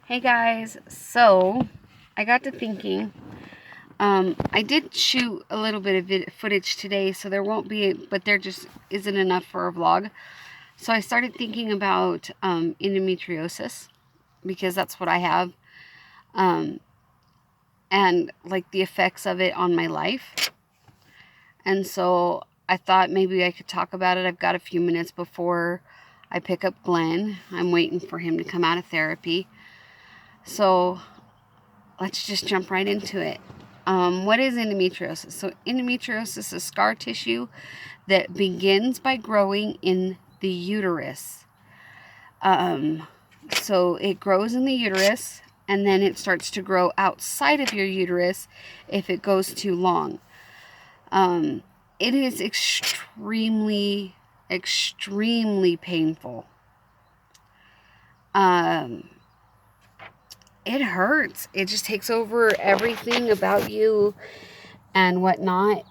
Hey guys, so I got to thinking. I did shoot a little bit of footage today, so there won't be, but there just isn't enough for a vlog. So I started thinking about endometriosis because that's what I have, um, and like the effects of it on my life. And so I thought maybe I could talk about it. I've got a few minutes before I pick up Glenn. I'm waiting for him to come out of therapy. So let's just jump right into it. What is endometriosis? So endometriosis is scar tissue that begins by growing in the uterus. So it grows in the uterus and then it starts to grow outside of your uterus if it goes too long. It is extremely painful. It hurts. It just takes over everything about you and whatnot.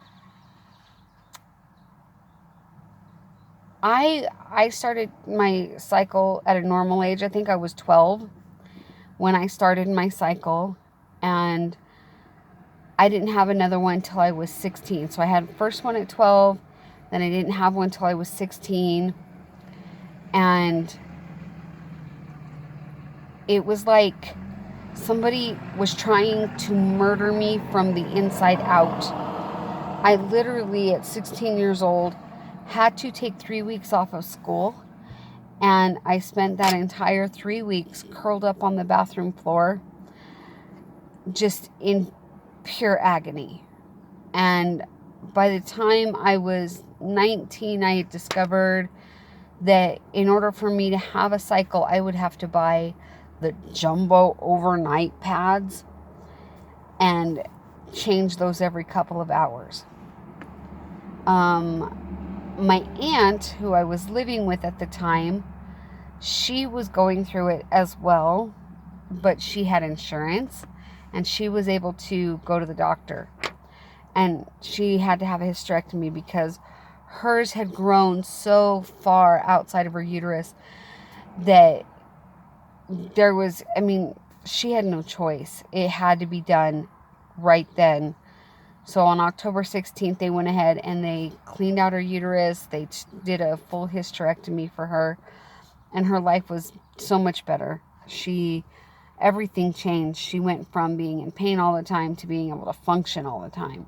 I started my cycle at a normal age. I think I was 12 when I started my cycle, and I didn't have another one until I was 16. So I had the first one at 12, then I didn't have one until I was 16, and it was like somebody was trying to murder me from the inside out. I literally, at 16 years old, had to take 3 weeks off of school. And I spent that entire 3 weeks curled up on the bathroom floor, just in pure agony. And by the time I was 19, I had discovered that in order for me to have a cycle, I would have to buy the jumbo overnight pads and change those every couple of hours. My aunt, who I was living with at the time, she was going through it as well, but she had insurance and she was able to go to the doctor, and she had to have a hysterectomy because hers had grown so far outside of her uterus that she had no choice. It had to be done right then. So on October 16th, they went ahead and they cleaned out her uterus. They did a full hysterectomy for her, and her life was so much better. Everything changed. She went from being in pain all the time to being able to function all the time.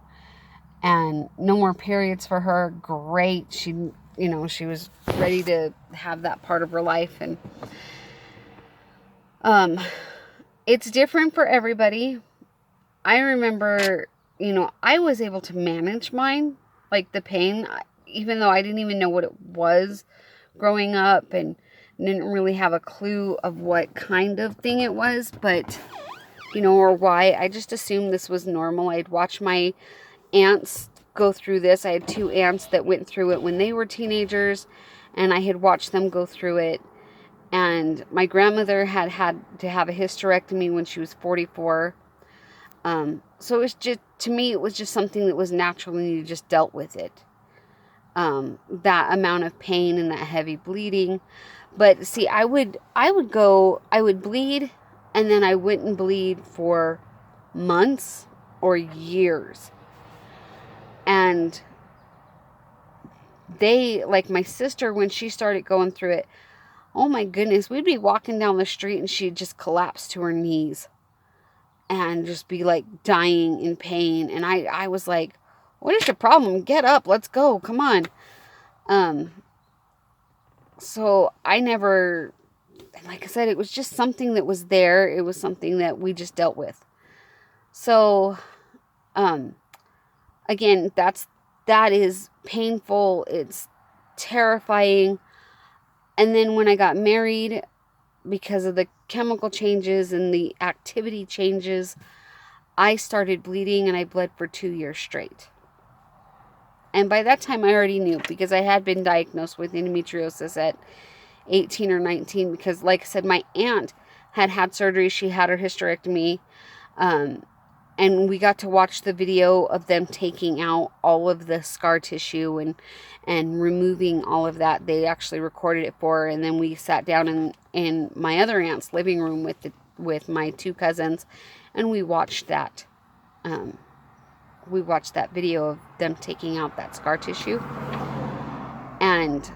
And no more periods for her. Great. She was ready to have that part of her life. And it's different for everybody. I remember, I was able to manage mine, like the pain, even though I didn't even know what it was growing up and didn't really have a clue of what kind of thing it was, but, or why. I just assumed this was normal. I'd watch my aunts go through this. I had 2 aunts that went through it when they were teenagers, and I had watched them go through it. And my grandmother had to have a hysterectomy when she was 44. So it was just, to me, it was just something that was natural and you just dealt with it. That amount of pain and that heavy bleeding. But see, I would bleed, and then I wouldn't bleed for months or years. And like my sister, when she started going through it, oh my goodness, we'd be walking down the street and she'd just collapse to her knees and just be like dying in pain. And I was like, what is your problem? Get up. Let's go. Come on. So I never, like I said, it was just something that was there. It was something that we just dealt with. So, again, that is painful. It's terrifying. And then when I got married, because of the chemical changes and the activity changes, I started bleeding, and I bled for 2 years straight. And by that time, I already knew, because I had been diagnosed with endometriosis at 18 or 19, because, like I said, my aunt had surgery. She had her hysterectomy, and we got to watch the video of them taking out all of the scar tissue and removing all of that. They actually recorded it for her, and then we sat down in my other aunt's living room with with my 2 cousins, and we watched that. We watched that video of them taking out that scar tissue, and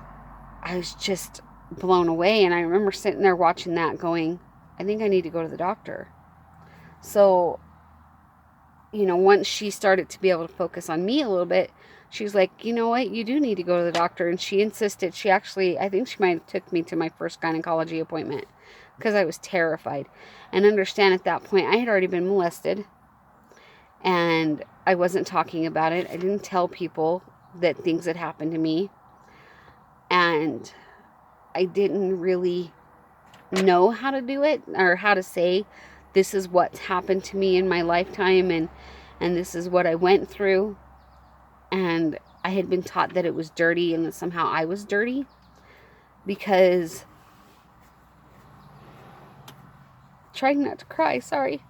I was just blown away. And I remember sitting there watching that going, I think I need to go to the doctor. So, once she started to be able to focus on me a little bit, she was like, you know what, you do need to go to the doctor. And she insisted. She actually, I think she might have took me to my first gynecology appointment because I was terrified. And understand at that point, I had already been molested. And I wasn't talking about it. I didn't tell people that things had happened to me. And I didn't really know how to do it or how to say, this is what's happened to me in my lifetime, and this is what I went through. And I had been taught that it was dirty and that somehow I was dirty because, trying not to cry, sorry.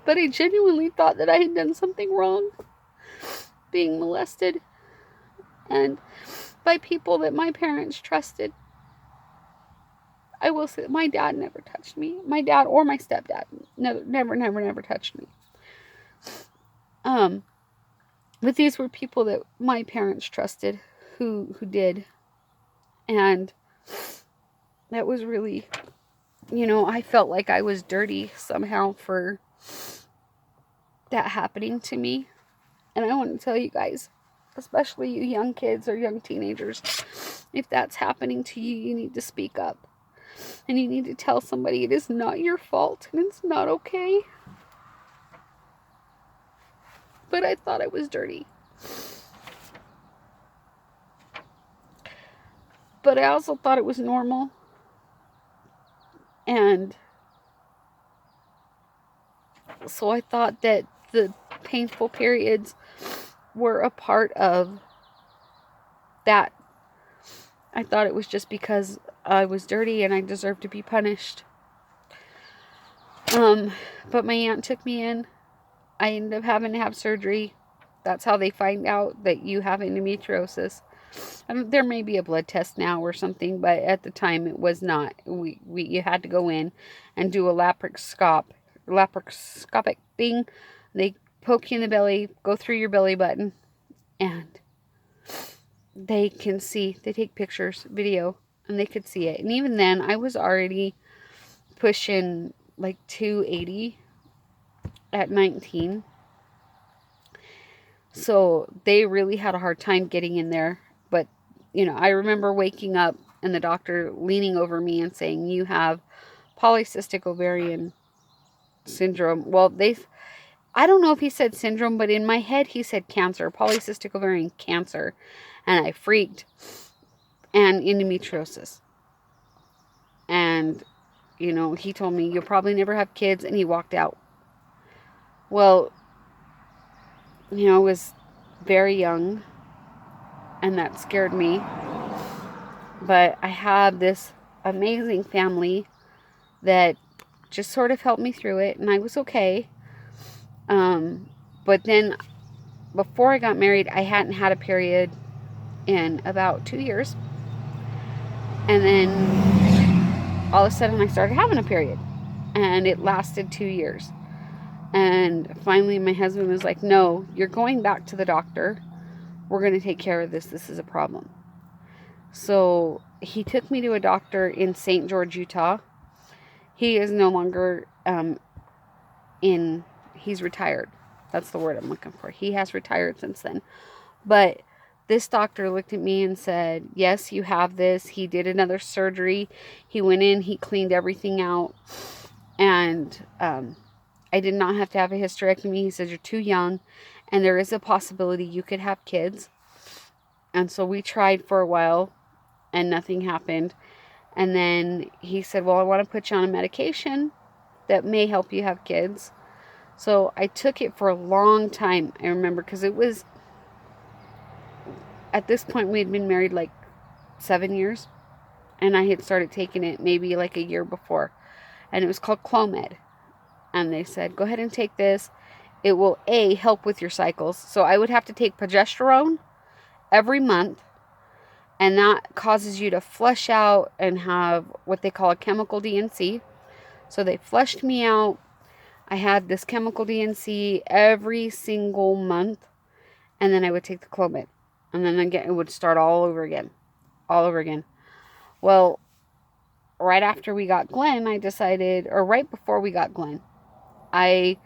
But I genuinely thought that I had done something wrong, being molested, and by people that my parents trusted. I will say my dad never touched me. My dad or my stepdad never touched me. But these were people that my parents trusted who did. And that was really, I felt like I was dirty somehow for that happening to me. And I want to tell you guys, especially you young kids or young teenagers, if that's happening to you, you need to speak up. And you need to tell somebody it is not your fault and it's not okay. But I thought I was dirty. But I also thought it was normal. And so I thought that the painful periods were a part of that. I thought it was just because I was dirty and I deserved to be punished. But my aunt took me in. I ended up having to have surgery. That's how they find out that you have endometriosis. There may be a blood test now or something, but at the time it was not. You had to go in and do a laparoscopic thing. They poke you in the belly, go through your belly button, and they can see. They take pictures, video, and they could see it. And even then, I was already pushing like 280 at 19. So they really had a hard time getting in there. But, I remember waking up and the doctor leaning over me and saying, you have polycystic ovarian syndrome. Well, I don't know if he said syndrome, but in my head he said cancer, polycystic ovarian cancer. And I freaked. And endometriosis. And, he told me, you'll probably never have kids, and he walked out. Well, I was very young, and that scared me. But I had this amazing family that just sort of helped me through it, and I was okay. But then, before I got married, I hadn't had a period in about 2 years. And then, all of a sudden, I started having a period. And it lasted 2 years. And finally, my husband was like, no, you're going back to the doctor. We're going to take care of this. This is a problem. So he took me to a doctor in St. George, Utah. He is no longer he's retired. That's the word I'm looking for. He has retired since then. But this doctor looked at me and said, yes, you have this. He did another surgery. He went in, he cleaned everything out. And I did not have to have a hysterectomy. He said, you're too young, and there is a possibility you could have kids. And so we tried for a while, and nothing happened. And then he said, well, I want to put you on a medication that may help you have kids. So I took it for a long time, I remember, because it was, at this point, we had been married like 7 years. And I had started taking it maybe like a year before. And it was called Clomid. And they said, go ahead and take this. It will, help with your cycles. So I would have to take progesterone every month. And that causes you to flush out and have what they call a chemical DNC. So they flushed me out. I had this chemical DNC every single month. And then I would take the Clomid. And then again, it would start all over again. All over again. Well, right after we got Glenn, I decided, or right before we got Glenn, I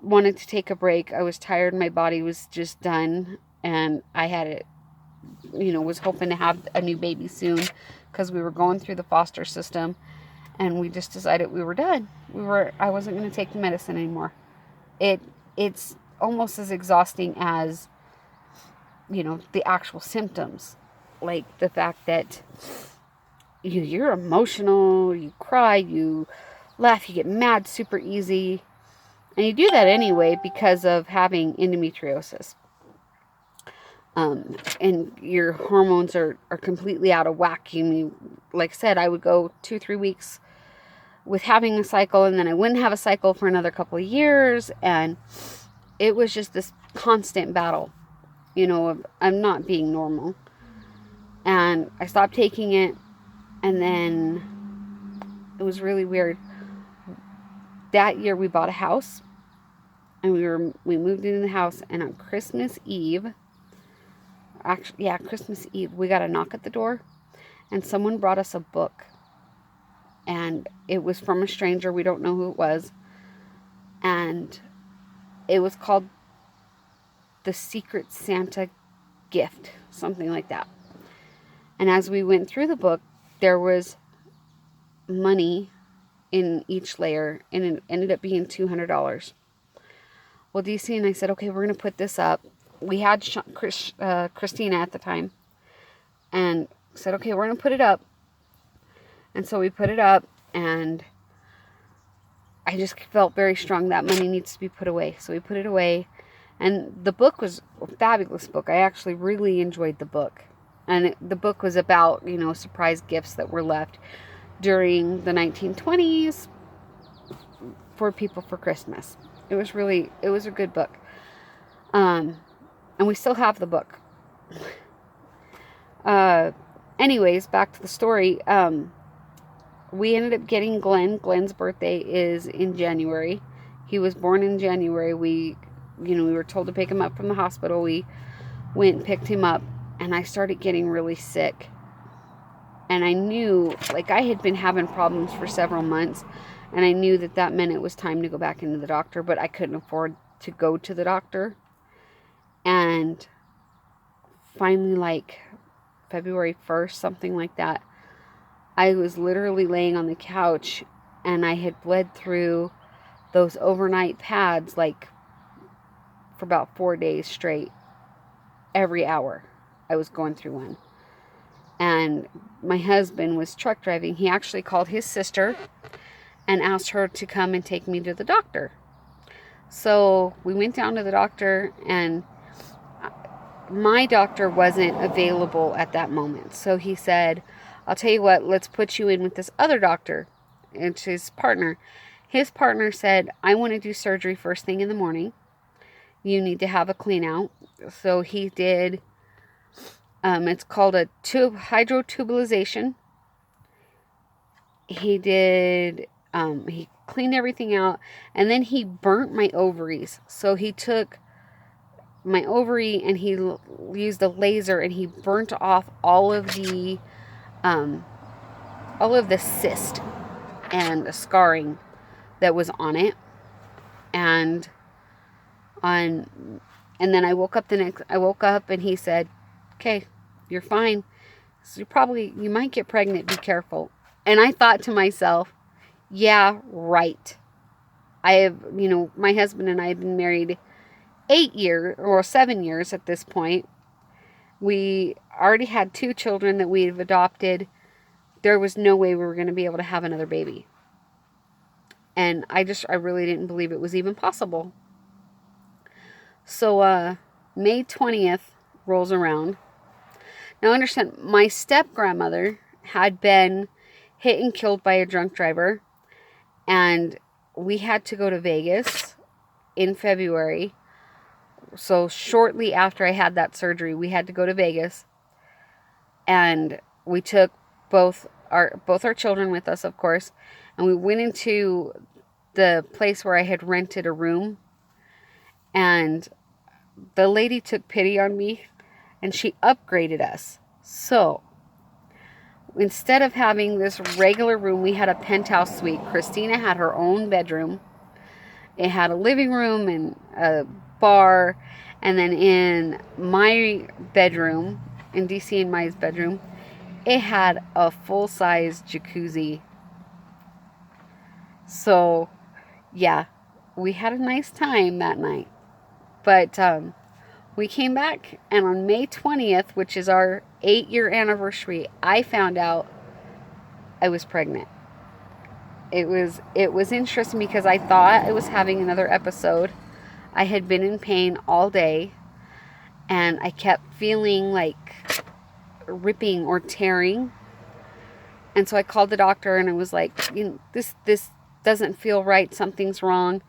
wanted to take a break. I was tired. My body was just done. And I had it, was hoping to have a new baby soon because we were going through the foster system. And we just decided we were done. I wasn't going to take the medicine anymore. It's almost as exhausting as, the actual symptoms. Like the fact that you're emotional, you cry, you laugh, you get mad super easy. And you do that anyway because of having endometriosis. And your hormones are completely out of whack. Like I said, I would go 2-3 weeks with having a cycle, and then I wouldn't have a cycle for another couple of years. And it was just this constant battle, of I'm not being normal. And I stopped taking it, and then it was really weird. That year we bought a house, and we moved into the house, and on Christmas Eve, Christmas Eve, we got a knock at the door, and someone brought us a book. And it was from a stranger. We don't know who it was. And it was called The Secret Santa Gift, something like that. And as we went through the book, there was money in each layer, and it ended up being $200. Well, DC and I said, okay, we're going to put this up. We had Christina at the time, and said, okay, we're going to put it up. And so we put it up, and I just felt very strong that money needs to be put away. So we put it away, and the book was a fabulous book. I actually really enjoyed the book. And the book was about, surprise gifts that were left during the 1920s for people for Christmas. It was a good book. And we still have the book. Anyways, back to the story. We ended up getting Glenn. Glenn's birthday is in January. He was born in January. We were told to pick him up from the hospital. We went and picked him up, and I started getting really sick. And I knew, I had been having problems for several months, and I knew that meant it was time to go back into the doctor, but I couldn't afford to go to the doctor. And finally, February 1st, something like that, I was literally laying on the couch, and I had bled through those overnight pads for about 4 days straight. Every hour I was going through one. And my husband was truck driving. He actually called his sister and asked her to come and take me to the doctor. So we went down to the doctor, and my doctor wasn't available at that moment. So he said, I'll tell you what, let's put you in with this other doctor. It's his partner. His partner said, I want to do surgery first thing in the morning. You need to have a clean out. So he did, it's called a hydrotubilization. He did, he cleaned everything out, and then he burnt my ovaries. So he took my ovary, and he used a laser, and he burnt off all of the cyst and the scarring that was on it. And then I woke up and he said, okay, you're fine. So you might get pregnant. Be careful. And I thought to myself, yeah, right. I have, my husband and I have been married 8 years or 7 years at this point. We already had 2 children that we've adopted. There was no way we were going to be able to have another baby. And I really didn't believe it was even possible. So, May 20th rolls around. Now understand, my step-grandmother had been hit and killed by a drunk driver. And we had to go to Vegas in February. So shortly after I had that surgery, we had to go to Vegas. And we took both our children with us, of course, and we went into the place where I had rented a room, and the lady took pity on me and she upgraded us. So instead of having this regular room, we had a penthouse suite. Christina had her own bedroom. It had a living room and a bar. And then in my bedroom, in DC and Maya's bedroom, it had a full-size jacuzzi. So, yeah, we had a nice time that night. But we came back, and on May 20th, which is our 8-year anniversary, I found out I was pregnant. It was interesting because I thought I was having another episode. I had been in pain all day, and I kept feeling like ripping or tearing. And so I called the doctor, and I was like, this doesn't feel right. Something's wrong.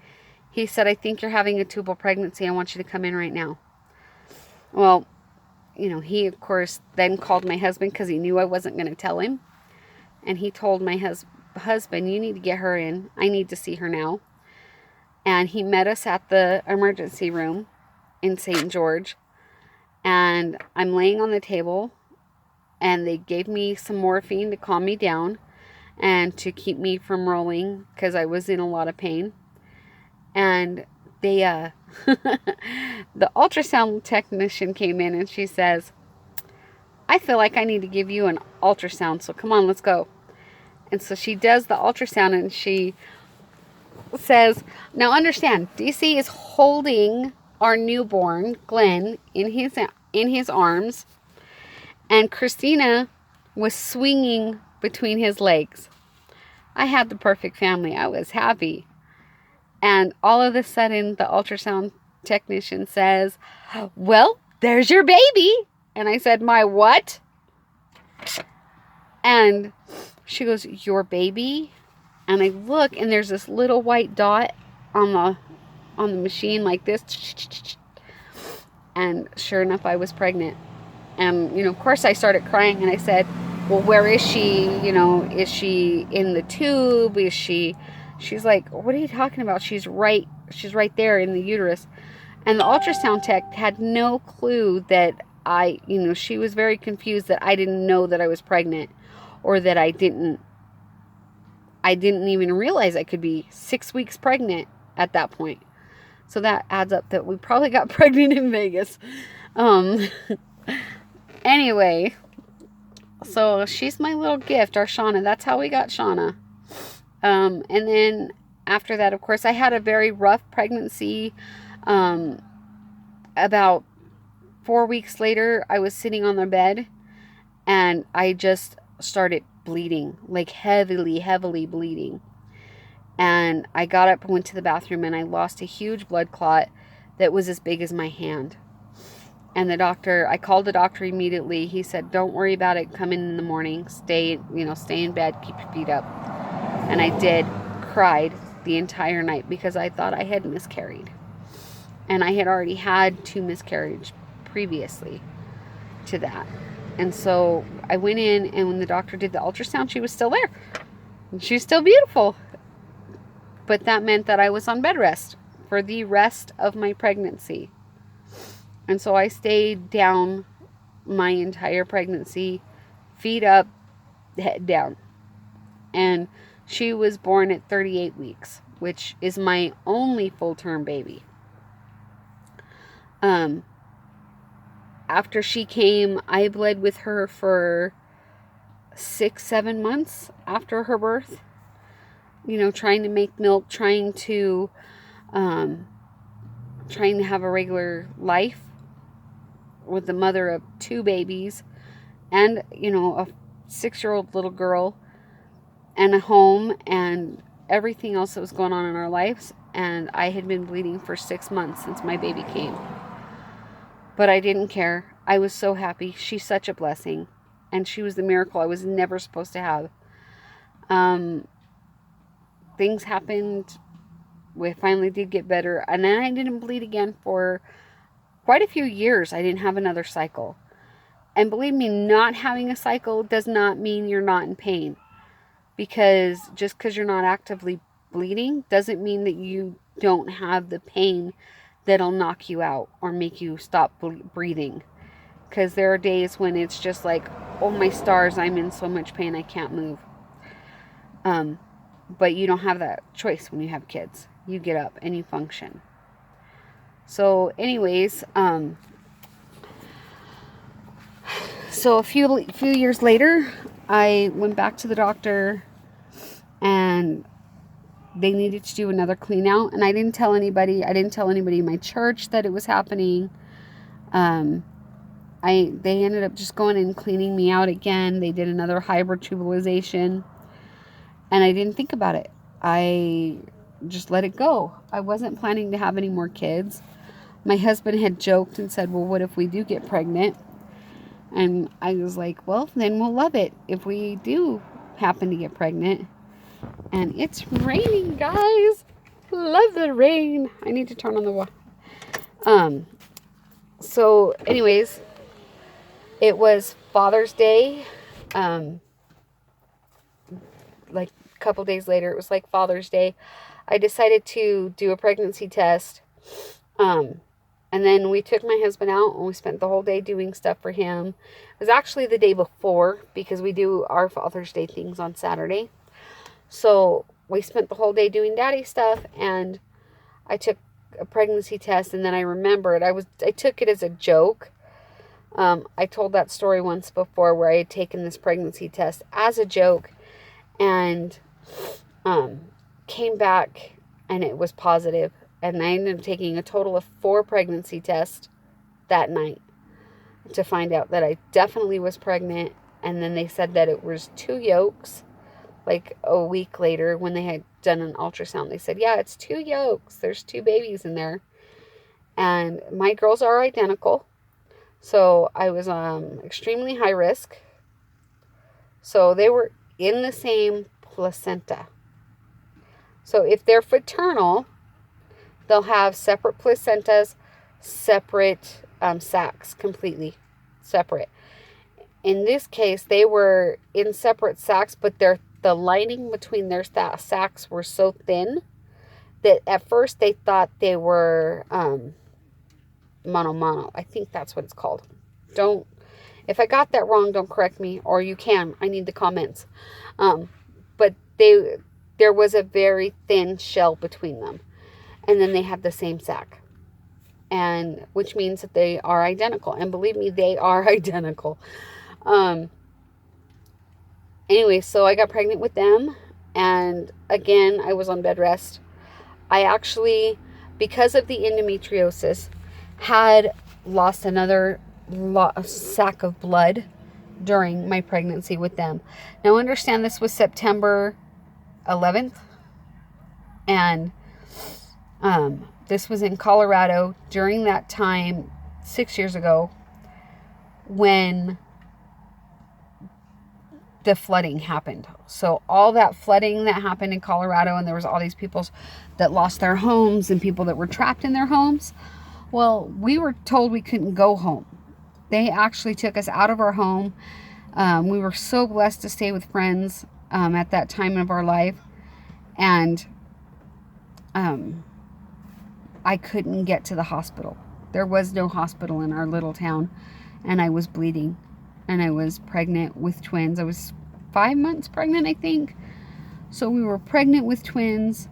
He said, I think you're having a tubal pregnancy. I want you to come in right now. Well, he, of course, then called my husband because he knew I wasn't going to tell him. And he told my husband, you need to get her in. I need to see her now. And he met us at the emergency room in St. George. And I'm laying on the table, and they gave me some morphine to calm me down and to keep me from rolling because I was in a lot of pain. And they, the ultrasound technician came in, and she says, I feel like I need to give you an ultrasound, so come on, let's go. And so she does the ultrasound, and she says, now understand, DC is holding our newborn, Glenn, in his arms, and Christina was swinging between his legs. I had the perfect family. I was happy. And all of a sudden, the ultrasound technician says, well, there's your baby. And I said, my what? And she goes, your baby? And I look, and there's this little white dot on the machine like this. And sure enough, I was pregnant. And, of course I started crying, and I said, well, where is she? Is she in the tube? She's like, what are you talking about? She's right there in the uterus. And the ultrasound tech had no clue that she was very confused that I didn't know that I was pregnant, or that I didn't even realize I could be 6 weeks pregnant at that point. So that adds up that we probably got pregnant in Vegas. Anyway, so she's my little gift, our Shauna. That's how we got Shauna. And then after that, of course, I had a very rough pregnancy. About 4 weeks later, I was sitting on the bed, and I just started bleeding, like heavily bleeding. And I got up and went to the bathroom, and I lost a huge blood clot that was as big as my hand. And I called the doctor immediately. He said, don't worry about it. Come in the morning. Stay in bed. Keep your feet up. And I did. Cried the entire night because I thought I had miscarried. And I had already had 2 miscarriages previously to that. And so I went in, and when the doctor did the ultrasound, she was still there. And she's still beautiful. But that meant that I was on bed rest for the rest of my pregnancy. And so I stayed down my entire pregnancy, feet up, head down. And she was born at 38 weeks, which is my only full-term baby. After she came, I bled with her for 6-7 months after her birth. Trying to make milk, trying to have a regular life with the mother of 2 babies and, a 6-year-old little girl and a home and everything else that was going on in our lives. And I had been bleeding for 6 months since my baby came. But I didn't care. I was so happy. She's such a blessing. And she was the miracle I was never supposed to have. Things happened. We finally did get better. And then I didn't bleed again for quite a few years. I didn't have another cycle. And believe me, not having a cycle does not mean you're not in pain. Because just because you're not actively bleeding doesn't mean that you don't have the pain that'll knock you out or make you stop breathing. Because there are days when it's just like, oh my stars, I'm in so much pain I can't move. But you don't have that choice when you have kids. You get up and you function. So anyways, so a few years later, I went back to the doctor and they needed to do another clean out, and I didn't tell anybody. I didn't tell anybody in my church that it was happening. They ended up just going and cleaning me out again. They did another hybrid tubalization, and I didn't think about it. I just let it go. I wasn't planning to have any more kids. My husband had joked and said, well, what if we do get pregnant? And I was like, well, then we'll love it if we do happen to get pregnant. And it's raining, guys. Love the rain. I need to turn on the water. So anyways, it was Father's Day. Like a couple days later, it was like Father's Day. I decided to do a pregnancy test. And then we took my husband out and we spent the whole day doing stuff for him. It was actually the day before because we do our Father's Day things on Saturday. So we spent the whole day doing daddy stuff, and I took a pregnancy test, and then I remembered I took it as a joke. I told that story once before where I had taken this pregnancy test as a joke and came back and it was positive. And I ended up taking a total of 4 pregnancy tests that night to find out that I definitely was pregnant. And then they said that it was 2 yolks. Like a week later when they had done an ultrasound, they said, yeah, it's 2 yolks. There's 2 babies in there. And my girls are identical. So I was extremely high risk. So they were in the same placenta. So if they're fraternal, they'll have separate placentas, separate sacs, completely separate. In this case, they were in separate sacs, but the lining between their sacs were so thin that at first they thought they were mono. I think that's what it's called. If I got that wrong, don't correct me, or you can. I need the comments. But there was a very thin shell between them. And then they had the same sac. And which means that they are identical. And believe me, they are identical. Anyway, so I got pregnant with them. And again, I was on bed rest. I actually, because of the endometriosis, had lost another sac of blood during my pregnancy with them. Now understand this was September 11th. And this was in Colorado during that time 6 years ago when the flooding happened. So all that flooding that happened in Colorado, and there was all these people that lost their homes and people that were trapped in their homes. Well, we were told we couldn't go home. They actually took us out of our home. We were so blessed to stay with friends at that time of our life. And I couldn't get to the hospital. There was no hospital in our little town. And I was bleeding. And I was pregnant with twins. I was 5 months pregnant, I think. So we were pregnant with twins.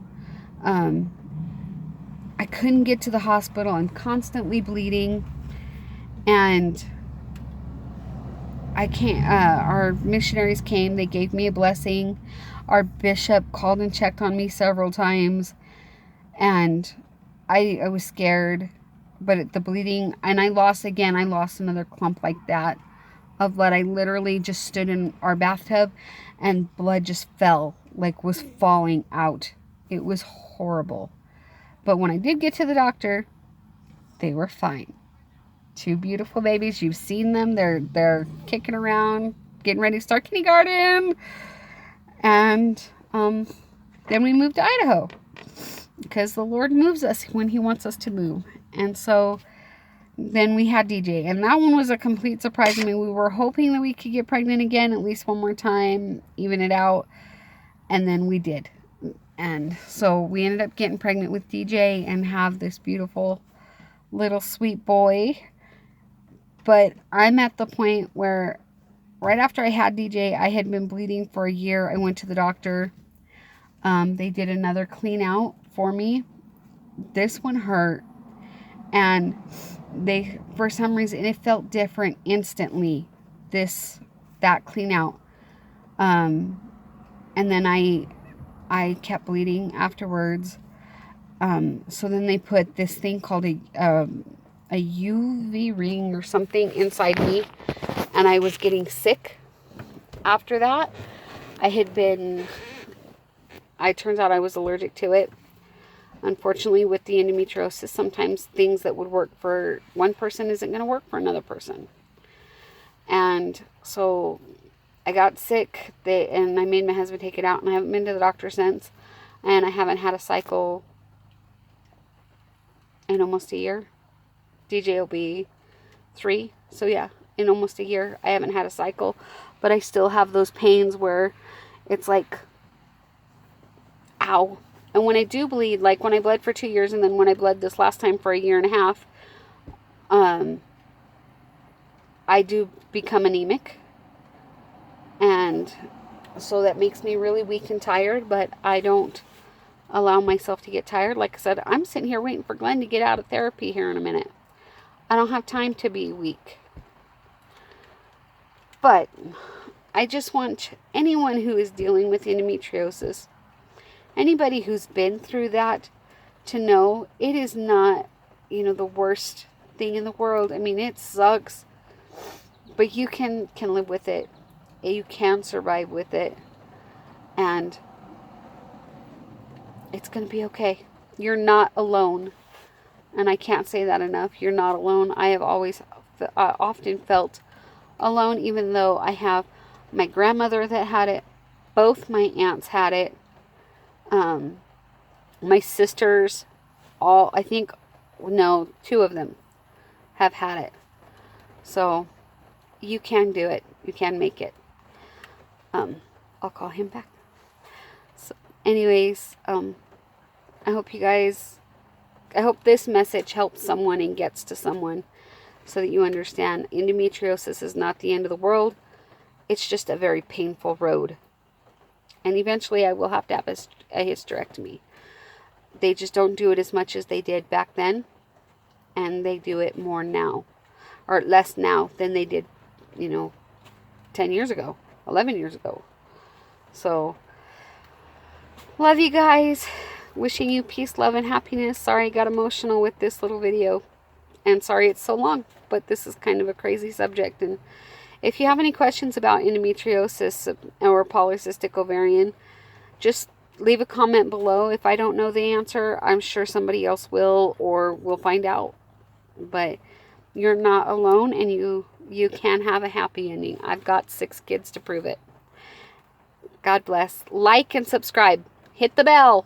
I couldn't get to the hospital. I'm constantly bleeding. And I can't, our missionaries came. They gave me a blessing. Our bishop called and checked on me several times. And I was scared. But the bleeding, and I lost another clump like that of blood. I literally just stood in our bathtub and blood just fell, like was falling out. It was horrible. But when I did get to the doctor, they were fine. 2 beautiful babies. You've seen them. They're kicking around, getting ready to start kindergarten. And then we moved to Idaho because the Lord moves us when he wants us to move. And so then we had DJ, and that one was a complete surprise. I mean, we were hoping that we could get pregnant again at least one more time, even it out, and then we did. And so we ended up getting pregnant with DJ and have this beautiful little sweet boy. But I'm at the point where right after I had DJ, I had been bleeding for a year. I went to the doctor. They did another clean out for me. This one hurt. And they, for some reason, it felt different instantly. That clean out. And then I kept bleeding afterwards. So then they put this thing called a UV ring or something inside me, and I was getting sick after that. It turns out I was allergic to it. Unfortunately, with the endometriosis, sometimes things that would work for one person isn't going to work for another person. And so I got sick, and I made my husband take it out, and I haven't been to the doctor since, and I haven't had a cycle in almost a year. DJ will be 3, so yeah, in almost a year, I haven't had a cycle, but I still have those pains where it's like, ow. And when I do bleed, like when I bled for 2 years, and then when I bled this last time for a year and a half, I do become anemic. And so that makes me really weak and tired, but I don't allow myself to get tired. Like I said, I'm sitting here waiting for Glenn to get out of therapy here in a minute. I don't have time to be weak. But I just want anyone who is dealing with endometriosis, anybody who's been through that, to know it is not, the worst thing in the world. I mean, it sucks, but you can live with it. You can survive with it, and it's going to be okay. You're not alone, and I can't say that enough. You're not alone. I have often felt alone, even though I have my grandmother that had it. Both my aunts had it. My sisters, I think, no, 2 of them have had it. So you can do it. You can make it. I'll call him back. So anyways, I hope this message helps someone and gets to someone, so that you understand endometriosis is not the end of the world. It's just a very painful road. And eventually I will have to have a hysterectomy. They just don't do it as much as they did back then. And they do it more now. Or less now than they did, 10 years ago. 11 years ago. So, love you guys. Wishing you peace, love, and happiness. Sorry I got emotional with this little video. And sorry it's so long. But this is kind of a crazy subject. And if you have any questions about endometriosis or polycystic ovarian, just leave a comment below. If I don't know the answer, I'm sure somebody else will, or we'll find out. But you're not alone, and you can have a happy ending. I've got 6 kids to prove it. God bless. Like and subscribe. Hit the bell.